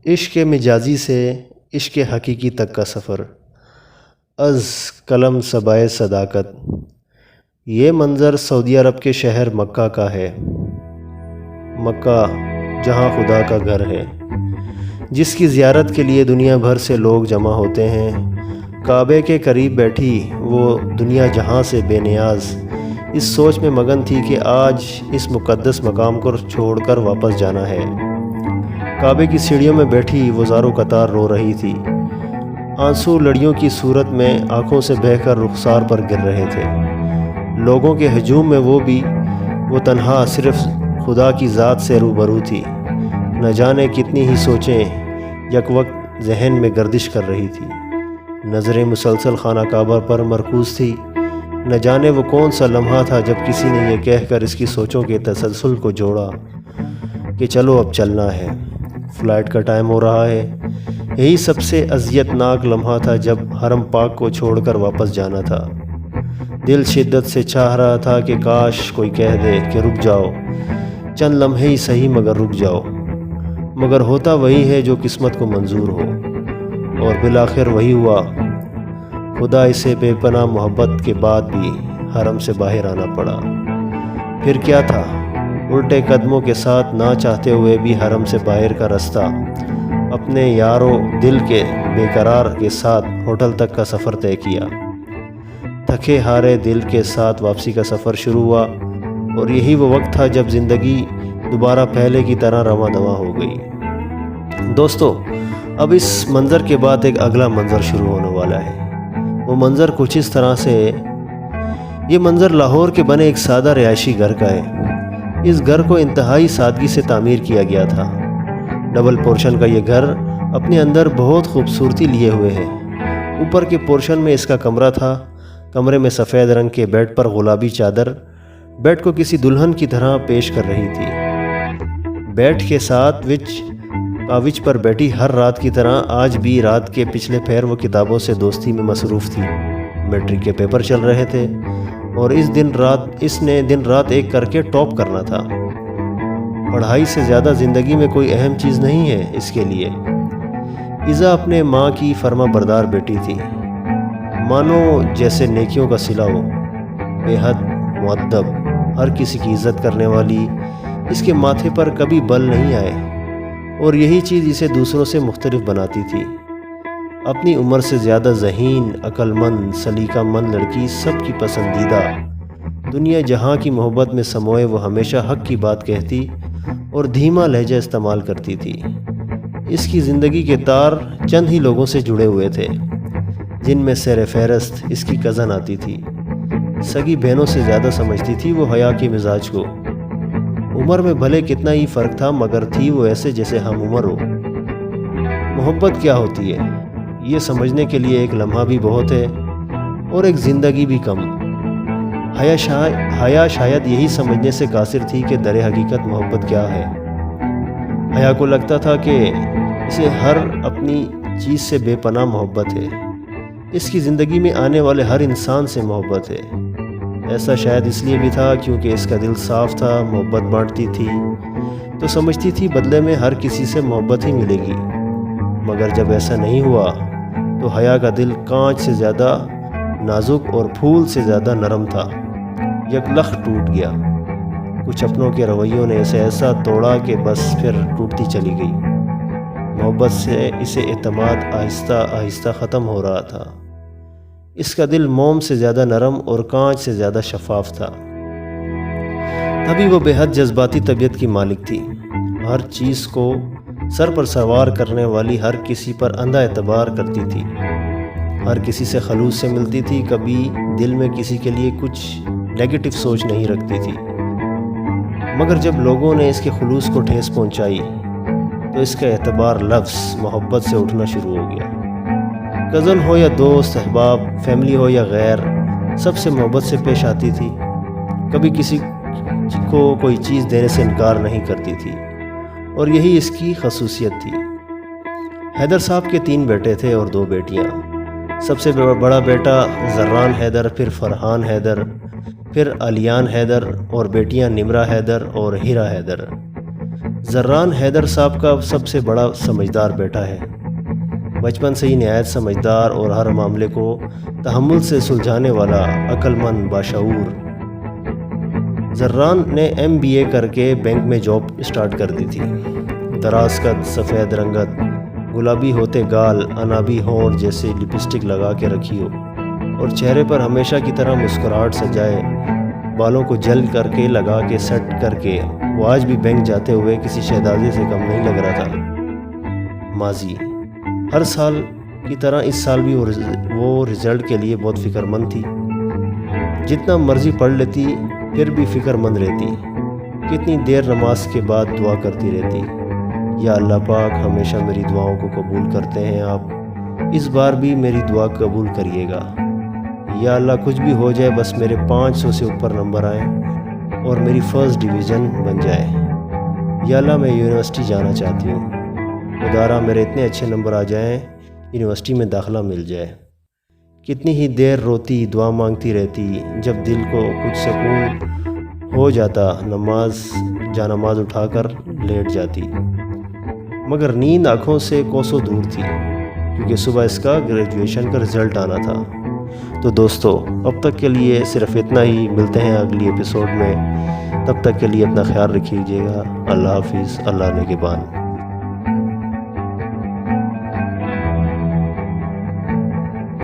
عشق مجازی سے عشق حقیقی تک کا سفر، از قلم صبائے صداقت۔ یہ منظر سعودی عرب کے شہر مکہ کا ہے، مکہ جہاں خدا کا گھر ہے، جس کی زیارت کے لیے دنیا بھر سے لوگ جمع ہوتے ہیں۔ کعبے کے قریب بیٹھی وہ دنیا جہاں سے بے نیاز اس سوچ میں مگن تھی کہ آج اس مقدس مقام کو چھوڑ کر واپس جانا ہے۔ کعبے کی سیڑھیوں میں بیٹھی وہ زارو قطار رو رہی تھی، آنسو لڑیوں کی صورت میں آنکھوں سے بہہ کر رخسار پر گر رہے تھے۔ لوگوں کے ہجوم میں وہ تنہا صرف خدا کی ذات سے روبرو تھی۔ نہ جانے کتنی ہی سوچیں یک وقت ذہن میں گردش کر رہی تھی، نظریں مسلسل خانہ کعبہ پر مرکوز تھی۔ نہ جانے وہ کون سا لمحہ تھا جب کسی نے یہ کہہ کر اس کی سوچوں کے تسلسل کو جوڑا کہ چلو اب چلنا ہے، فلائٹ کا ٹائم ہو رہا ہے۔ یہی سب سے اذیت ناک لمحہ تھا جب حرم پاک کو چھوڑ کر واپس جانا تھا۔ دل شدت سے چاہ رہا تھا کہ کاش کوئی کہہ دے کہ رک جاؤ، چند لمحے ہی صحیح مگر رک جاؤ، مگر ہوتا وہی ہے جو قسمت کو منظور ہو، اور بالآخر وہی ہوا۔ خدا اسے بے پناہ محبت کے بعد بھی حرم سے باہر آنا پڑا۔ پھر کیا تھا، الٹے قدموں کے ساتھ نہ چاہتے ہوئے بھی حرم سے باہر کا راستہ اپنے یارو دل کے بے قرار کے ساتھ ہوٹل تک کا سفر طے کیا۔ تھکے ہارے دل کے ساتھ واپسی کا سفر شروع ہوا، اور یہی وہ وقت تھا جب زندگی دوبارہ پہلے کی طرح رواں دواں ہو گئی۔ دوستو، اب اس منظر کے بعد ایک اگلا منظر شروع ہونے والا ہے۔ وہ منظر کچھ اس طرح سے یہ منظر لاہور کے بنے ایک سادہ رہائشی گھر کا ہے۔ اس گھر کو انتہائی سادگی سے تعمیر کیا گیا تھا۔ ڈبل پورشن کا یہ گھر اپنے اندر بہت خوبصورتی لیے ہوئے ہے۔ اوپر کے پورشن میں اس کا کمرہ تھا۔ کمرے میں سفید رنگ کے بیڈ پر گلابی چادر بیڈ کو کسی دلہن کی طرح پیش کر رہی تھی۔ بیڈ کے ساتھ کاوچ پر بیٹھی ہر رات کی طرح آج بھی رات کے پچھلے پہر وہ کتابوں سے دوستی میں مصروف تھی۔ میٹرک کے پیپر چل رہے تھے اور اس نے دن رات ایک کر کے ٹاپ کرنا تھا۔ پڑھائی سے زیادہ زندگی میں کوئی اہم چیز نہیں ہے اس کے لیے۔ ایزا اپنے ماں کی فرما بردار بیٹی تھی، مانو جیسے نیکیوں کا صلہ ہو، بے حد مؤدب، ہر کسی کی عزت کرنے والی۔ اس کے ماتھے پر کبھی بل نہیں آئے، اور یہی چیز اسے دوسروں سے مختلف بناتی تھی۔ اپنی عمر سے زیادہ ذہین، عقل مند، سلیقہ مند لڑکی، سب کی پسندیدہ۔ دنیا جہاں کی محبت میں سموئے وہ ہمیشہ حق کی بات کہتی اور دھیما لہجہ استعمال کرتی تھی۔ اس کی زندگی کے تار چند ہی لوگوں سے جڑے ہوئے تھے، جن میں سیر فہرست اس کی کزن آتی تھی۔ سگی بہنوں سے زیادہ سمجھتی تھی وہ حیا کے مزاج کو۔ عمر میں بھلے کتنا ہی فرق تھا، مگر تھی وہ ایسے جیسے ہم عمر ہو۔ محبت کیا ہوتی ہے یہ سمجھنے کے لیے ایک لمحہ بھی بہت ہے، اور ایک زندگی بھی کم۔ حیا شاید یہی سمجھنے سے قاصر تھی کہ در حقیقت محبت کیا ہے۔ حیا کو لگتا تھا کہ اسے ہر اپنی چیز سے بے پناہ محبت ہے، اس کی زندگی میں آنے والے ہر انسان سے محبت ہے۔ ایسا شاید اس لیے بھی تھا کیونکہ اس کا دل صاف تھا، محبت بانٹتی تھی تو سمجھتی تھی بدلے میں ہر کسی سے محبت ہی ملے گی۔ مگر جب ایسا نہیں ہوا تو حیا کا دل کانچ سے زیادہ نازک اور پھول سے زیادہ نرم تھا، یکلخت ٹوٹ گیا۔ کچھ اپنوں کے رویوں نے اسے ایسا توڑا کہ بس پھر ٹوٹتی چلی گئی۔ محبت سے اسے اعتماد آہستہ آہستہ ختم ہو رہا تھا۔ اس کا دل موم سے زیادہ نرم اور کانچ سے زیادہ شفاف تھا۔ ابھی وہ بے حد جذباتی طبیعت کی مالک تھی، ہر چیز کو سر پر سوار کرنے والی، ہر کسی پر اندھا اعتبار کرتی تھی، ہر کسی سے خلوص سے ملتی تھی، کبھی دل میں کسی کے لیے کچھ نیگیٹو سوچ نہیں رکھتی تھی۔ مگر جب لوگوں نے اس کے خلوص کو ٹھیس پہنچائی تو اس کا اعتبار لفظ محبت سے اٹھنا شروع ہو گیا۔ کزن ہو یا دوست، احباب، فیملی ہو یا غیر، سب سے محبت سے پیش آتی تھی۔ کبھی کسی کو کوئی چیز دینے سے انکار نہیں کرتی تھی، اور یہی اس کی خصوصیت تھی۔ حیدر صاحب کے 3 بیٹے تھے اور 2 بیٹیاں۔ سب سے بڑا بیٹا ذران حیدر، پھر فرحان حیدر، پھر علیان حیدر، اور بیٹیاں نمرہ حیدر اور ہیرا حیدر۔ ذران حیدر صاحب کا سب سے بڑا سمجھدار بیٹا ہے، بچپن سے ہی نہایت سمجھدار اور ہر معاملے کو تحمل سے سلجھانے والا عقل مند باشعور۔ ذران نے MBA کر کے بینک میں جاب اسٹارٹ کر دی تھی۔ دراز قد، سفید رنگت، گلابی ہوتے گال، انابی ہونٹ جیسے لپسٹک لگا کے رکھی ہو اور چہرے پر ہمیشہ کی طرح مسکراہٹ سجائے، بالوں کو جل کر کے لگا کے سیٹ کر کے وہ آج بھی بینک جاتے ہوئے کسی شہزادے سے کم نہیں لگ رہا تھا۔ ماضی: ہر سال کی طرح اس سال بھی وہ رزلٹ کے لیے بہت فکر مند تھی۔ جتنا مرضی پڑھ لیتی پھر بھی فکر مند رہتی۔ کتنی دیر نماز کے بعد دعا کرتی رہتی، یا اللہ پاک ہمیشہ میری دعاؤں کو قبول کرتے ہیں آپ، اس بار بھی میری دعا قبول کریے گا۔ یا اللہ کچھ بھی ہو جائے بس میرے 500 سے اوپر نمبر آئیں اور میری فرسٹ ڈویژن بن جائے۔ یا اللہ میں یونیورسٹی جانا چاہتی ہوں، خدارا میرے اتنے اچھے نمبر آ جائیں یونیورسٹی میں داخلہ مل جائے۔ کتنی ہی دیر روتی، دعا مانگتی رہتی، جب دل کو کچھ سکون ہو جاتا نماز اٹھا کر لیٹ جاتی، مگر نیند آنکھوں سے کوسوں دور تھی، کیونکہ صبح اس کا گریجویشن کا رزلٹ آنا تھا۔ تو دوستو اب تک کے لیے صرف اتنا ہی، ملتے ہیں اگلی ایپیسوڈ میں، تب تک کے لیے اپنا خیال رکھیے گا۔ اللہ حافظ، اللہ نگہبان۔